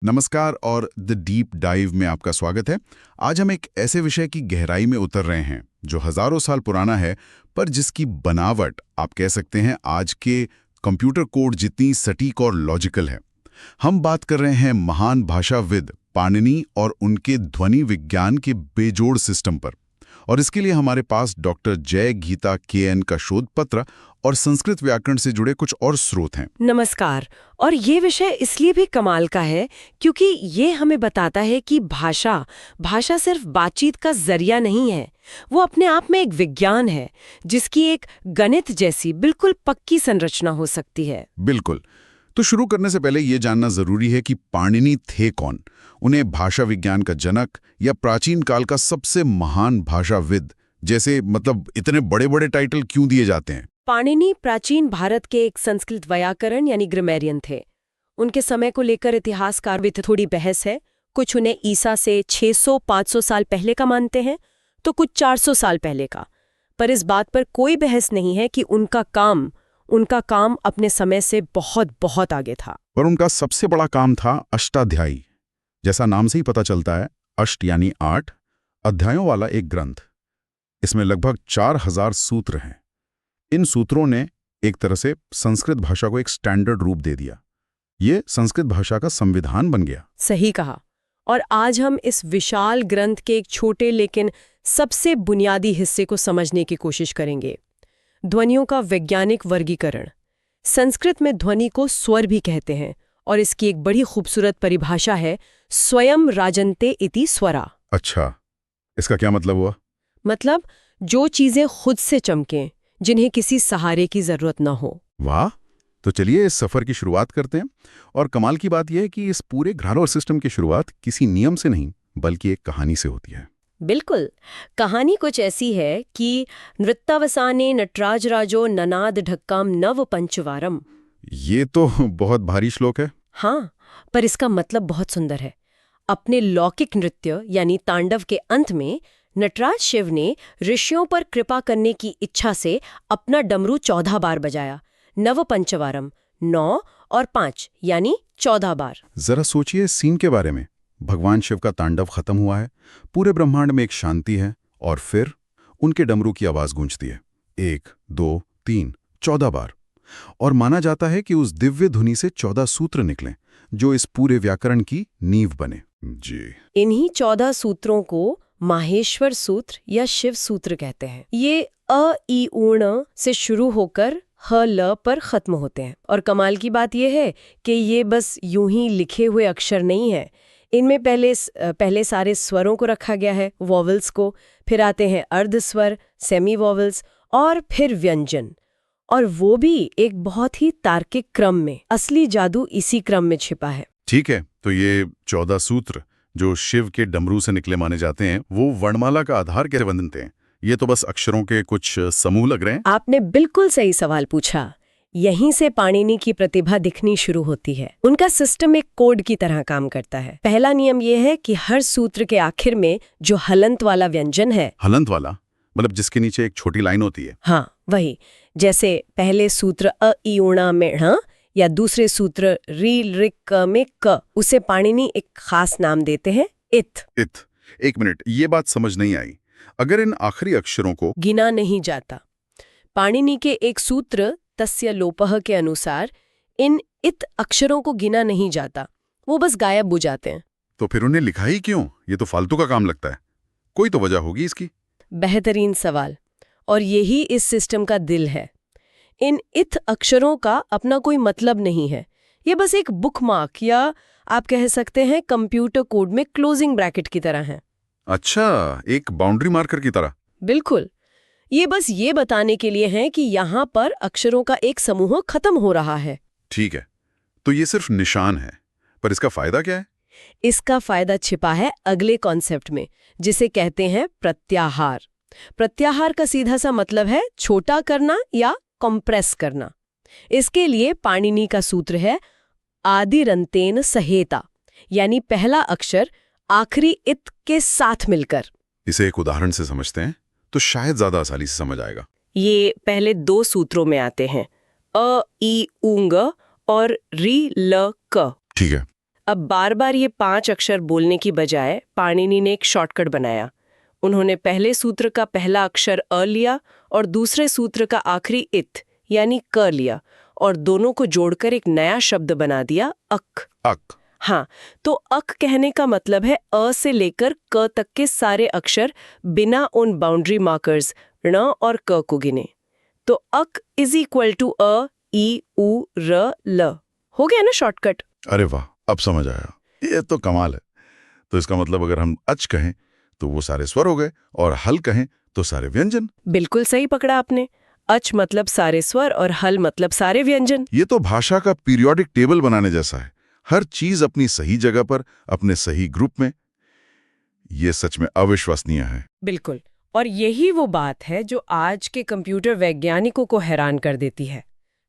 नमस्कार और the deep dive में आपका स्वागत है। आज हम एक ऐसे विषय की गहराई में उतर रहे हैं जो हजारों साल पुराना है, पर जिसकी बनावट आप कह सकते हैं आज के कंप्यूटर कोड जितनी सटीक और लॉजिकल है। हम बात कर रहे हैं महान भाषाविद पाणिनि और उनके ध्वनि विज्ञान के बेजोड़ सिस्टम पर। और इसके लिए हमारे पास डॉक्टर जय गीता के.एन. का शोध पत्र और संस्कृत व्याकरण से जुड़े कुछ और स्रोत हैं। नमस्कार। और ये विषय इसलिए भी कमाल का है क्योंकि ये हमें बताता है कि भाषा सिर्फ बातचीत का जरिया नहीं है, वो अपने आप में एक विज्ञान है जिसकी एक गणित जैसी बिल्कुल पक्की संरचना हो सकती है। बिल्कुल। तो शुरू करने से पहले ये जानना जरूरी है कि पाणिनि थे कौन। उन्हें भाषा विज्ञान का जनक या प्राचीन काल का सबसे महान भाषाविद जैसे इतने बड़े बड़े टाइटल क्यों दिए जाते हैं? पाणिनि प्राचीन भारत के एक संस्कृत व्याकरण यानी ग्रामेरियन थे। उनके समय को लेकर इतिहासकार भी थोड़ी बहस है। कुछ उन्हें ईसा से 600-500 साल पहले का मानते हैं, तो कुछ 400 साल पहले का। पर इस बात पर कोई बहस नहीं है कि उनका काम अपने समय से बहुत बहुत आगे था। पर उनका सबसे बड़ा काम था अष्टाध्यायी। जैसा नाम से ही पता चलता है, अष्ट यानी 8 अध्यायों वाला एक ग्रंथ। इसमें लगभग 4000 सूत्र हैं। इन सूत्रों ने एक तरह से संस्कृत भाषा को एक स्टैंडर्ड रूप दे दिया। ये संस्कृत भाषा का संविधान बन गया। सही कहा। और आज हम इस विशाल ग्रंथ के एक छोटे लेकिन सबसे बुनियादी हिस्से को समझने की कोशिश करेंगे। ध्वनियों का वैज्ञानिक वर्गीकरण। संस्कृत में ध्वनि को स्वर भी कहते हैं और इसकी एक बड़ी खूबसूरत परिभाषा है स्वयं राजन्ते इति स्वरा। अच्छा, इसका क्या मतलब हुआ? मतलब जो चीजें खुद से चमकें, जिन्हें किसी सहारे की जरूरत न हो। वाह! तो चलिए इस सफर की शुरुआत करते हैं। और कमाल की बात यह है कि इस पूरे ग्रामर सिस्टम की शुरुआत किसी नियम से नहीं बल्कि एक कहानी से होती है। बिल्कुल। कहानी कुछ ऐसी है कि नृत्तावसाने नटराजराजो ननाद ढक्काम नव पंचवारम। ये तो बहुत भारी श्लोक है। हाँ, पर इसका मतलब बहुत सुंदर है। अपने लौकिक नृत्य यानी तांडव के अंत में नटराज शिव ने ऋषियों पर कृपा करने की इच्छा से अपना डमरू 14 बार बजाया। नव पंचवारम 9 और 5 यानी 14 बार। जरा सोचिए इस सीन के बारे में। भगवान शिव का तांडव खत्म हुआ है, पूरे ब्रह्मांड में एक शांति है, और फिर उनके डमरू की आवाज गूंजती है 1, 2, 3, 14 बार। और माना जाता है कि उस दिव्य धुनी से 14 सूत्र निकले जो इस पूरे व्याकरण की नींव बने। जी, इन्हीं 14 सूत्रों को माहेश्वर सूत्र या शिव सूत्र कहते हैं। ये अ ई ऊर्ण से शुरू होकर ह ल पर खत्म होते हैं। और कमाल की बात यह है कि ये बस यूं ही लिखे हुए अक्षर नहीं है। इनमें पहले सारे स्वरों को रखा गया है, वॉवल्स को, फिर आते हैं अर्धस्वर, सेमी वॉवल्स और फिर व्यंजन, और वो भी एक बहुत ही तार्किक क्रम में। असली जादू इसी क्रम में छिपा है। ठीक है, तो ये 14 सूत्र जो शिव के डमरू से निकले माने जाते हैं, वो वर्णमाला का आधार कैसे बनते हैं? ये तो बस अक्षरों के कुछ समूह लग रहे हैं। आपने बिल्कुल सही सवाल पूछा। यहीं से पाणिनि की प्रतिभा दिखनी शुरू होती है। उनका सिस्टम एक कोड की तरह काम करता है। पहला नियम यह है कि हर सूत्र के आखिर में जो हलंत वाला व्यंजन है। हलंत वाला मतलब जिसके नीचे एक छोटी लाइन होती है? हाँ, वही। जैसे पहले सूत्र अ ई ऊणा में ण या दूसरे सूत्र री ऋ क में क, उसे पाणिनि एक खास नाम देते हैं, इत। एक मिनट, ये बात समझ नहीं आई। अगर इन आखिरी अक्षरों को गिना नहीं जाता, पाणिनि के एक सूत्र तस्य लोपः के अनुसार इन इत अक्षरों को गिना नहीं जाता, वो बस गायब हो जाते हैं। तो फिर उन्हें लिखा ही क्यों? ये तो फालतू का काम लगता है। कोई तो वजह होगी इसकी। बेहतरीन सवाल, और यही इस सिस्टम का दिल है। इन इत अक्षरों का अपना कोई मतलब नहीं है। ये बस एक बुकमार्क या आप कह सकते हैं कंप्यूटर कोड में क्लोजिंग ब्रैकेट की तरह है। अच्छा, एक बाउंड्री मार्कर की तरह। बिल्कुल। ये बस ये बताने के लिए है कि यहाँ पर अक्षरों का एक समूह खत्म हो रहा है। ठीक है, तो ये सिर्फ निशान है, पर इसका फायदा क्या है? इसका फायदा छिपा है अगले कॉन्सेप्ट में, जिसे कहते हैं प्रत्याहार। प्रत्याहार का सीधा सा मतलब है छोटा करना या कंप्रेस करना। इसके लिए पाणिनि का सूत्र है आदिरंतेन सहेता, यानी पहला अक्षर आखिरी इत के साथ मिलकर। इसे एक उदाहरण से समझते हैं तो शायद ज्यादा आसानी से समझ आएगा। ये पहले 2 सूत्रों में आते हैं, अ ई ऊंग और री ल क। ठीक है। अब बार बार ये 5 अक्षर बोलने की बजाय पाणिनि ने एक शॉर्टकट बनाया। उन्होंने पहले सूत्र का पहला अक्षर अ लिया और दूसरे सूत्र का आखिरी इत यानी क लिया और दोनों को जोड़कर एक नया शब्द बना दिया, अक। अक। हाँ, तो अक कहने का मतलब है अ से लेकर क तक के सारे अक्षर बिना उन बाउंड्री मार्कर्स ण और क को गिने। तो अक इज इक्वल टू अ, ई, उ, र, ल। हो गया ना शॉर्टकट? अरे वाह, अब समझ आया। ये तो कमाल है। तो इसका मतलब अगर हम अच कहें तो वो सारे स्वर हो गए और हल कहें तो सारे व्यंजन। बिल्कुल सही पकड़ा आपने। अच मतलब सारे स्वर और हल मतलब सारे व्यंजन। ये तो भाषा का पीरियोडिक टेबल बनाने जैसा है, हर चीज अपनी सही जगह पर, अपने सही ग्रुप में। ये सच में अविश्वसनीय है। बिल्कुल, और यही वो बात है जो आज के कंप्यूटर वैज्ञानिकों को हैरान कर देती है।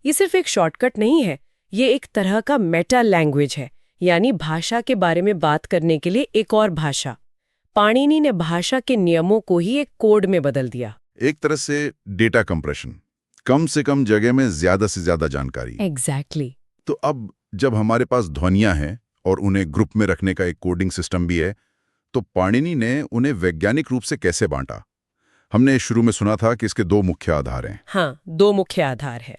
ये सिर्फ एक शॉर्टकट नहीं है, ये एक तरह का मेटा लैंग्वेज है, यानी भाषा के बारे में बात करने के लिए एक और भाषा। पाणिनि ने भाषा के नियमों को ही एक कोड में बदल दिया। एक तरह से डेटा कंप्रेशन, कम से कम जगह में ज्यादा से ज्यादा जानकारी। एग्जैक्टली। तो अब जब हमारे पास ध्वनियां हैं और उन्हें ग्रुप में रखने का एक कोडिंग सिस्टम भी है, तो पाणिनि ने उन्हें वैज्ञानिक रूप से कैसे बांटा? हमने शुरू में सुना था कि इसके 2 मुख्य आधार हैं। हाँ, 2 मुख्य आधार है।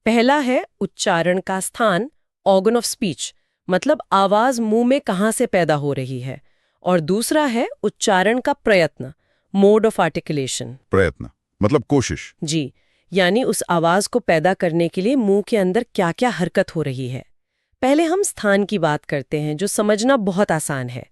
पहला है उच्चारण का स्थान, ऑर्गन ऑफ स्पीच, मतलब आवाज मुंह में कहाँ से पैदा हो रही है, और दूसरा है उच्चारण का प्रयत्न, मोड ऑफ आर्टिकुलेशन। प्रयत्न मतलब कोशिश। जी, यानी उस आवाज को पैदा करने के लिए मुंह के अंदर क्या-क्या हरकत हो रही है। पहले हम स्थान की बात करते हैं, जो समझना बहुत आसान है।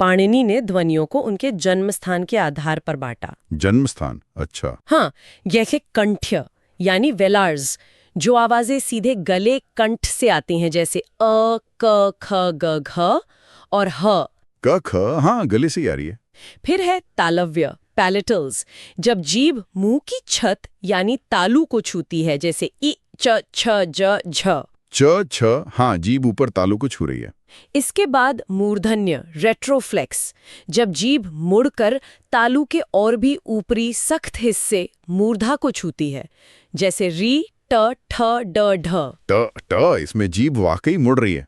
पाणिनि ने ध्वनियों को उनके जन्म स्थान के आधार पर बांटा। जन्म स्थान, अच्छा। हाँ, जैसे कंठ्य यानी वेलार्स, जो आवाजें सीधे गले कंठ से आती हैं, जैसे अ, क, ख, ग, घ और ह। क, ख, हाँ, गले से ही आ रही है। फिर है तालव्य, पैलेटल्स, जब जीभ मुंह की छत यानी तालू को छूती है, जैसे इ, च, छ, ज, झ। च, छ, हाँ, जीभ ऊपर तालू को छू रही है। इसके बाद मूर्धन्य, रेट्रोफ्लेक्स, जब जीभ मुड़कर तालू के और भी ऊपरी सख्त हिस्से मूर्धा को छूती है, जैसे री, ट, ठ, ड, ढ। ट, इसमें जीभ वाकई मुड़ रही है।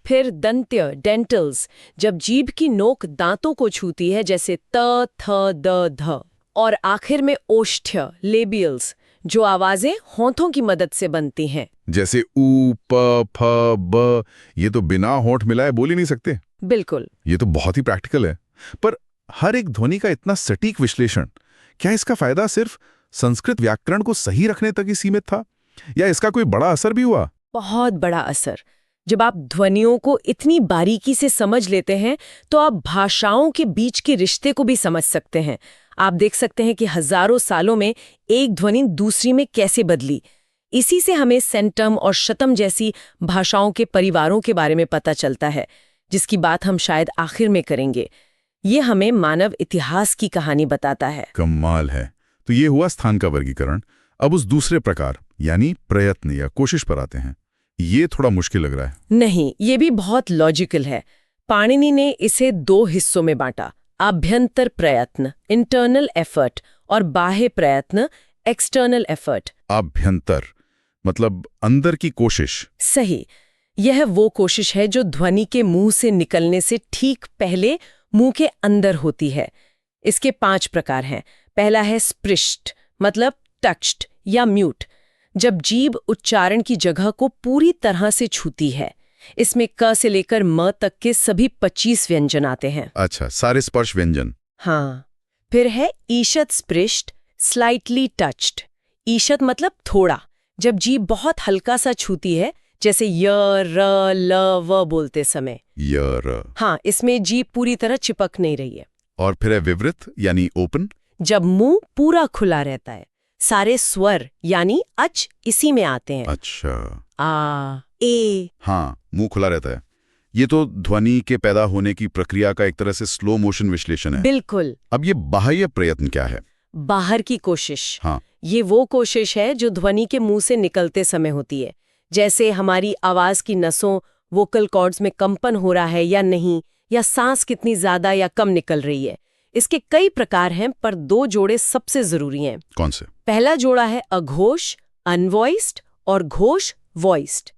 फिर दंत्य, डेंटल्स, जब जीभ की नोक दांतों को छूती है, जैसे त, थ, द, ध। और आखिर में ओष्ठ्य, लेबियल्स, जो आवाजें होंठों की मदद से बनती हैं, जैसे ऊ, प, फ, ब। ये तो बिना होंठ मिलाए बोल ही नहीं सकते। बिल्कुल। ये तो बहुत ही प्रैक्टिकल है। पर हर एक ध्वनि का इतना सटीक विश्लेषण, क्या इसका फायदा सिर्फ संस्कृत व्याकरण को सही रखने तक ही सीमित था, या इसका कोई बड़ा असर भी हुआ? बहुत बड़ा असर। जब आप ध्वनियों को इतनी बारीकी से समझ लेते हैं, तो आप भाषाओं के बीच के रिश्ते को भी समझ सकते हैं। आप देख सकते हैं कि हजारों सालों में एक ध्वनि दूसरी में कैसे बदली। इसी से हमें सेंटम और शतम जैसी भाषाओं के परिवारों के बारे में पता चलता है, जिसकी बात हम शायद आखिर में करेंगे। ये हमें मानव इतिहास की कहानी बताता है। कमाल है। तो ये हुआ स्थान का वर्गीकरण। अब उस दूसरे प्रकार यानी प्रयत्न या कोशिश पर आते हैं। ये थोड़ा मुश्किल लग रहा है। नहीं, ये भी बहुत लॉजिकल है। पाणिनि ने इसे 2 हिस्सों में बांटा, आभ्यंतर प्रयत्न, इंटरनल एफर्ट, और बाह्य प्रयत्न, एक्सटर्नल एफर्ट। आभ्यंतर मतलब अंदर की कोशिश। सही। यह वो कोशिश है जो ध्वनि के मुंह से निकलने से ठीक पहले मुंह के अंदर होती है। इसके 5 प्रकार हैं। पहला है स्पृष्ट, मतलब टच्ड या म्यूट, जब जीभ उच्चारण की जगह को पूरी तरह से छूती है। इसमें क से लेकर म तक के सभी 25 व्यंजन आते हैं। अच्छा, सारे स्पर्श व्यंजन। हाँ। फिर है ईषत् स्पृष्ट, स्लाइटली टच्ड। ईषत् मतलब थोड़ा, जब जीभ बहुत हल्का सा छूती है, जैसे य, र, ल, व बोलते समय। य, र। हाँ, इसमें जीभ पूरी तरह चिपक नहीं रही है। और फिर है विवृत यानी ओपन, जब मुंह पूरा खुला रहता है। सारे स्वर यानी अच इसी में आते हैं। अच्छा। आ, ए। हाँ, मुंह खुला रहता है। ये तो ध्वनि के पैदा होने की प्रक्रिया का एक तरह से स्लो मोशन विश्लेषण है। बिल्कुल। अब ये बाह्य प्रयत्न क्या है? बाहर की कोशिश। हाँ। ये वो कोशिश है जो ध्वनि के मुंह से निकलते समय होती है, जैसे हमारी आवाज की नसों, वोकल कॉर्ड्स में कंपन हो रहा है या नहीं, या सांस कितनी ज्यादा या कम निकल रही है। इसके कई प्रकार हैं, पर 2 जोड़े सबसे जरूरी हैं। कौन से? पहला जोड़ा है अघोष, अनवॉइस्ड, और घोष, वॉइस्ड।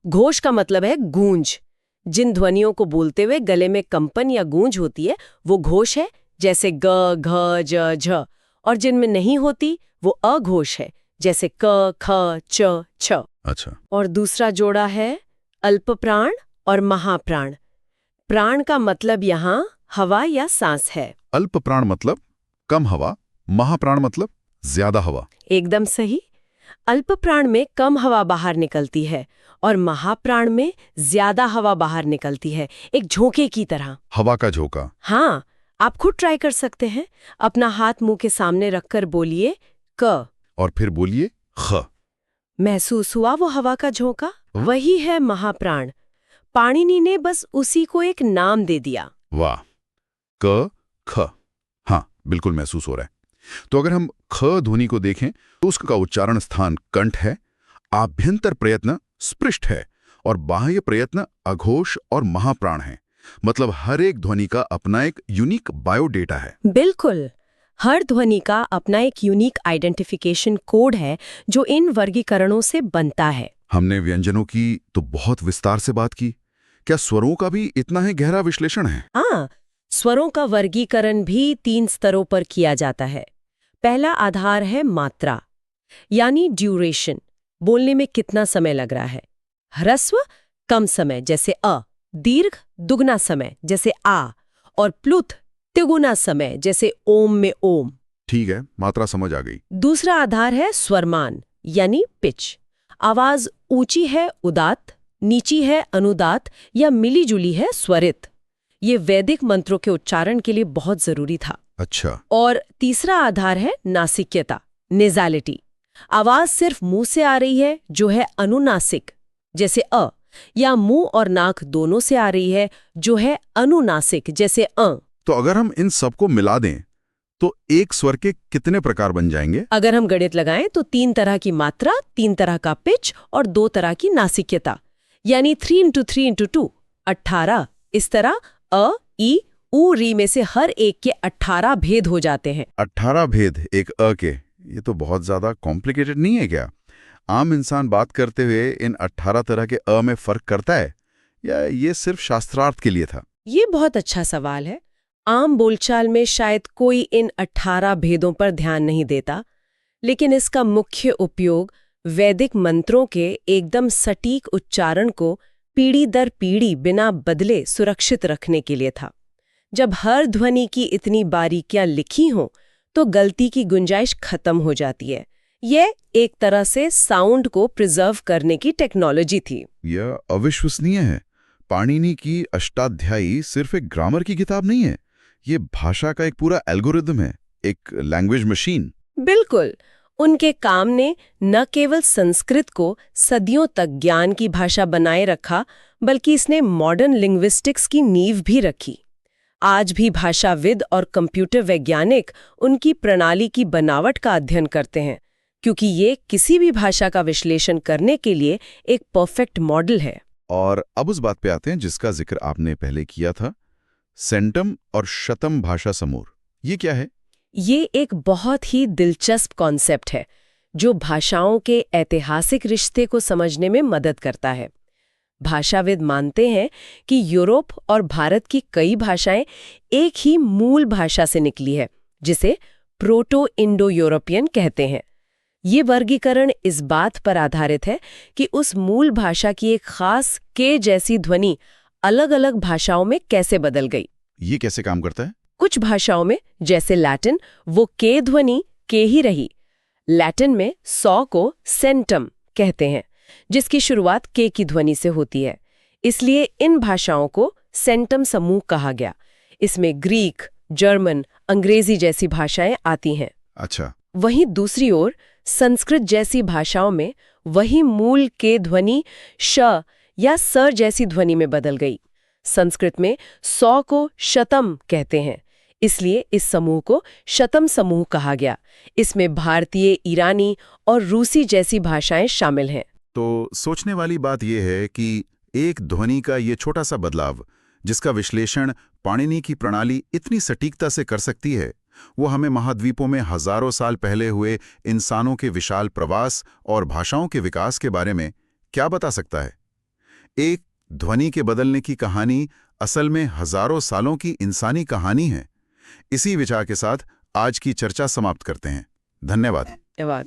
घोष का मतलब है गूंज, जिन ध्वनियों को बोलते हुए गले में कंपन या गूंज होती है वो घोष है, जैसे ग, घ, ज, झ। और जिनमें नहीं होती वो अघोष है, जैसे क, ख, च, छ। अच्छा। और दूसरा जोड़ा है अल्प प्राण और महाप्राण। प्राण का मतलब यहाँ हवा या सांस है। अल्प प्राण मतलब कम हवा, महाप्राण मतलब ज्यादा हवा। एकदम सही। अल्प प्राण में कम हवा बाहर निकलती है और महाप्राण में ज्यादा हवा बाहर निकलती है, एक झोंके की तरह। हवा का झोंका। हाँ, आप खुद ट्राई कर सकते हैं। अपना हाथ मुंह के सामने रखकर बोलिए क, और फिर बोलिए ख। महसूस हुआ वो हवा का झोंका? वही है महाप्राण। पाणिनि ने बस उसी को एक नाम दे दिया। वाह। क, ख। हाँ, बिल्कुल महसूस हो रहा है। तो अगर हम ख ध्वनि को देखें तो उसका उच्चारण स्थान कंठ है, आभ्यंतर प्रयत्न स्पृष्ट है और बाह्य प्रयत्न अघोष और महाप्राण है। मतलब हर एक ध्वनि का अपना एक यूनिक बायोडेटा है। बिल्कुल, हर ध्वनि का अपना एक यूनिक आइडेंटिफिकेशन कोड है जो इन वर्गीकरणों से बनता है। हमने व्यंजनों की तो बहुत विस्तार से बात की, क्या स्वरों का भी इतना ही गहरा विश्लेषण है? हाँ, स्वरों का वर्गीकरण भी 3 स्तरों पर किया जाता है। पहला आधार है मात्रा, यानी ड्यूरेशन, बोलने में कितना समय लग रहा है। ह्रस्व कम समय जैसे अ, दीर्घ दुगना समय जैसे आ, और प्लुत तिगुना समय जैसे ओम में ओम। ठीक है, मात्रा समझ आ गई। दूसरा आधार है स्वरमान, यानी पिच। आवाज ऊंची है उदात्त, नीची है अनुदात्त या मिलीजुली है स्वरित। ये वैदिक मंत्रों के उच्चारण के लिए बहुत जरूरी था। अच्छा। और तीसरा आधार है नासिक्यता, नेजालिटी। आवाज सिर्फ मुंह से आ रही है जो है अनुनासिक, जैसे अ, या मुंह और नाक दोनों से आ रही है जो है अनुनासिक, जैसे अ। तो अगर हम इन सबको मिला दें तो एक स्वर के कितने प्रकार बन जाएंगे? अगर हम गणित लगाएं तो 3 तरह की मात्रा, 3 तरह का पिच और 2 तरह की नासिक्यता, यानी 3 × 3 × 2 18। इस तरह अ, ई, उ, री में से हर एक के 18 भेद हो जाते हैं। 18 भेद एक अ के, ये तो बहुत ज्यादा कॉम्प्लिकेटेड नहीं है क्या? आम इंसान बात करते हुए इन 18 तरह के अ में फर्क करता है या ये सिर्फ शास्त्रार्थ के लिए था? ये बहुत अच्छा सवाल है। आम बोलचाल में शायद कोई इन 18 भेदों पर ध्यान नहीं देता, लेकिन इसका मुख्य उपयोग वैदिक मंत्रों के एकदम सटीक उच्चारण को पीढ़ी दर पीढ़ी बिना बदले सुरक्षित रखने के लिए था। जब हर ध्वनि की इतनी बारीकियां लिखी हों तो गलती की गुंजाइश खत्म हो जाती है। यह एक तरह से साउंड को प्रिजर्व करने की टेक्नोलॉजी थी। यह अविश्वसनीय है। पाणिनि की अष्टाध्यायी सिर्फ एक ग्रामर की किताब नहीं है, ये भाषा का एक पूरा एल्गोरिदम है, एक लैंग्वेज मशीन। बिल्कुल, उनके काम ने न केवल संस्कृत को सदियों तक ज्ञान की भाषा बनाए रखा, बल्कि इसने मॉडर्न लिंग्विस्टिक्स की नींव भी रखी। आज भी भाषाविद और कंप्यूटर वैज्ञानिक उनकी प्रणाली की बनावट का अध्ययन करते हैं, क्योंकि ये किसी भी भाषा का विश्लेषण करने के लिए एक परफेक्ट मॉडल है। और अब उस बात पे आते हैं जिसका जिक्र आपने पहले किया था, सेंटम और शतम भाषा समूह। ये क्या है? ये एक बहुत ही दिलचस्प कॉन्सेप्ट है जो भाषाओं के ऐतिहासिक रिश्ते को समझने में मदद करता है। भाषाविद मानते हैं कि यूरोप और भारत की कई भाषाएं एक ही मूल भाषा से निकली है, जिसे प्रोटो इंडो यूरोपियन कहते हैं। ये वर्गीकरण इस बात पर आधारित है कि उस मूल भाषा की एक खास के जैसी ध्वनि अलग-अलग भाषाओं में कैसे बदल गई। ये कैसे काम करता है? कुछ भाषाओं में, जैसे लैटिन, वो के ध्वनि के ही रही। लैटिन में सौ को सेंटम कहते हैं, जिसकी शुरुआत के की ध्वनि से होती है। इसलिए इन भाषाओं को सेंटम समूह कहा गया। इसमें ग्रीक, जर्मन, अंग्रेजी जैसी भाषाएं आती हैं। अच्छा। वहीं दूसरी ओर संस्कृत जैसी भाषाओं में वही मूल के ध्वनि श या स जैसी ध्वनि में बदल गई। संस्कृत में 100 को शतम कहते हैं, इसलिए इस समूह को शतम समूह कहा गया। इसमें भारतीय, ईरानी और रूसी जैसी भाषाएं शामिल हैं। तो सोचने वाली बात यह है कि एक ध्वनि का ये छोटा सा बदलाव, जिसका विश्लेषण पाणिनि की प्रणाली इतनी सटीकता से कर सकती है, वो हमें महाद्वीपों में हजारों साल पहले हुए इंसानों के विशाल प्रवास और भाषाओं के विकास के बारे में क्या बता सकता है? एक ध्वनि के बदलने की कहानी असल में हजारों सालों की इंसानी कहानी है। इसी विचार के साथ आज की चर्चा समाप्त करते हैं। धन्यवाद। धन्यवाद।